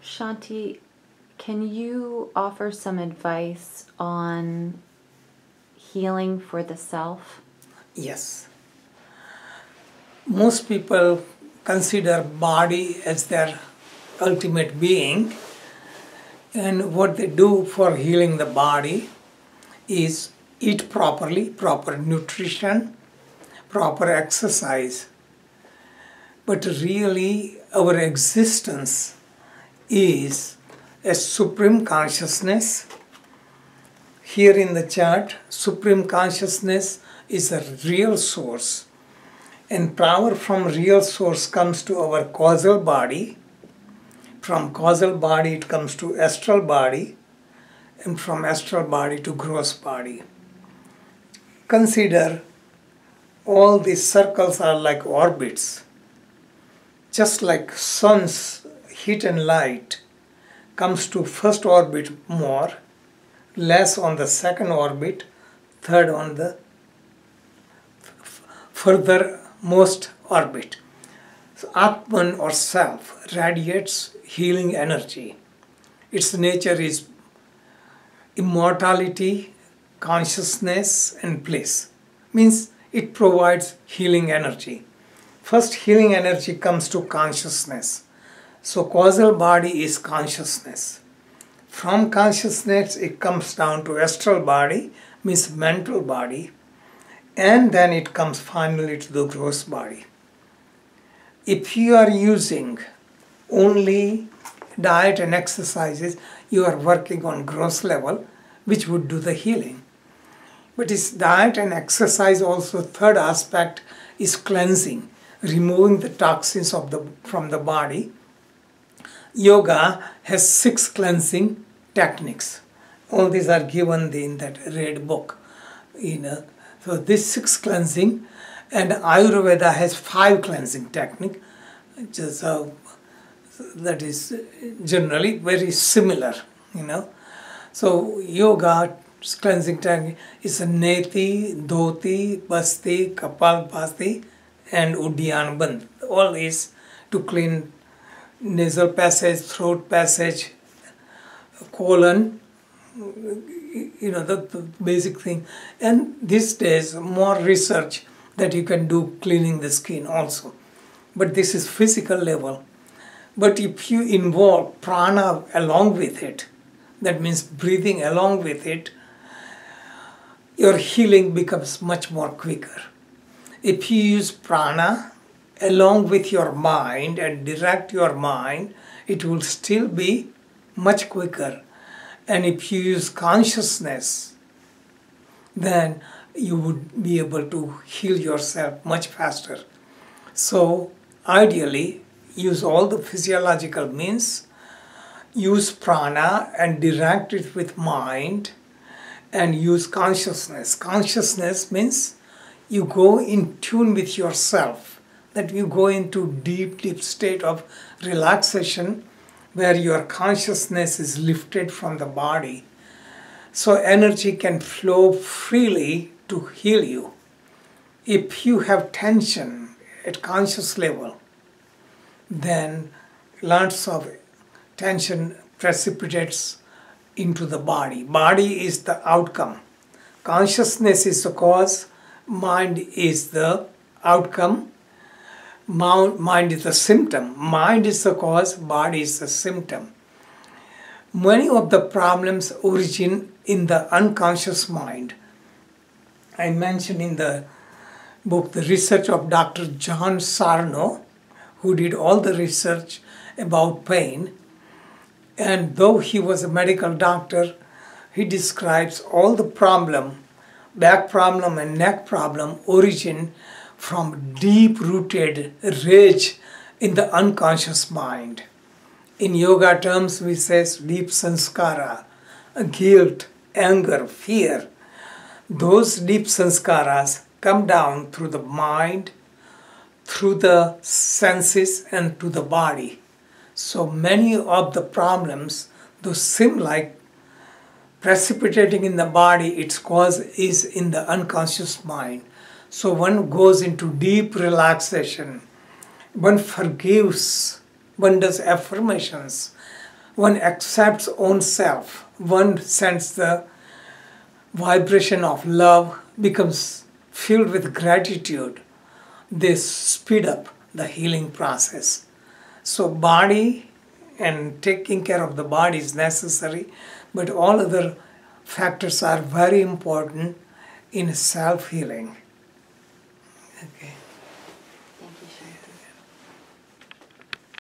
Shanti, can you offer some advice on healing for the self? Yes. Most people consider body as their ultimate being, and what they do for healing the body is eat properly, proper nutrition, proper exercise. But really, our existence is a supreme consciousness. Here in the chart, supreme consciousness is a real source, and power from real source comes to our causal body. From causal body it comes to astral body, and from astral body to gross body. Consider all these circles are like orbits. Just like sun's heat and light comes to first orbit more, less on the second orbit, third on the furthermost orbit. So Atman or self radiates healing energy. Its nature is immortality, consciousness, and bliss. Means it provides healing energy. First healing energy comes to consciousness. So causal body is consciousness. From consciousness it comes down to astral body, means mental body, and then it comes finally to the gross body. If you are using only diet and exercises, you are working on gross level, which would do the healing. But it's diet and exercise also. Third aspect is cleansing, removing the toxins from the body. Yoga has 6 cleansing techniques. All these are given in that red book. So this 6 cleansing, and Ayurveda has 5 cleansing technique. That is generally very similar. So yoga cleansing technique is a neti, dhoti, basti, kapalbhati, and uddiyana bandh. All is to clean nasal passage, throat passage, colon, the basic thing. And these days more research that you can do cleaning the skin also. But this is physical level. But if you involve prana along with it, that means breathing along with it, your healing becomes much more quicker. If you use prana along with your mind and direct your mind, it will still be much quicker. And if you use consciousness, then you would be able to heal yourself much faster. So ideally, use all the physiological means, use prana and direct it with mind, and use consciousness. Consciousness means you go in tune with yourself, that you go into deep state of relaxation where your consciousness is lifted from the body. So energy can flow freely to heal you. If you have tension at conscious level, then lots of tension precipitates into the body. Body is the outcome. Consciousness is the cause, mind is the outcome. Mind is the symptom. Mind is the cause, body is the symptom. Many of the problems origin in the unconscious mind. I mentioned in the book the research of Dr. John Sarno, who did all the research about pain. And though he was a medical doctor, he describes all the problem, back problem and neck problem, origin from deep-rooted rage in the unconscious mind. In yoga terms, we say deep sanskara, guilt, anger, fear. Those deep sanskaras come down through the mind, through the senses, and to the body. So many of the problems, though seem like precipitating in the body, its cause is in the unconscious mind. So one goes into deep relaxation, one forgives, one does affirmations, one accepts own self, one sends the vibration of love, becomes filled with gratitude, they speed up the healing process. So body and taking care of the body is necessary, but all other factors are very important in self-healing. Okay.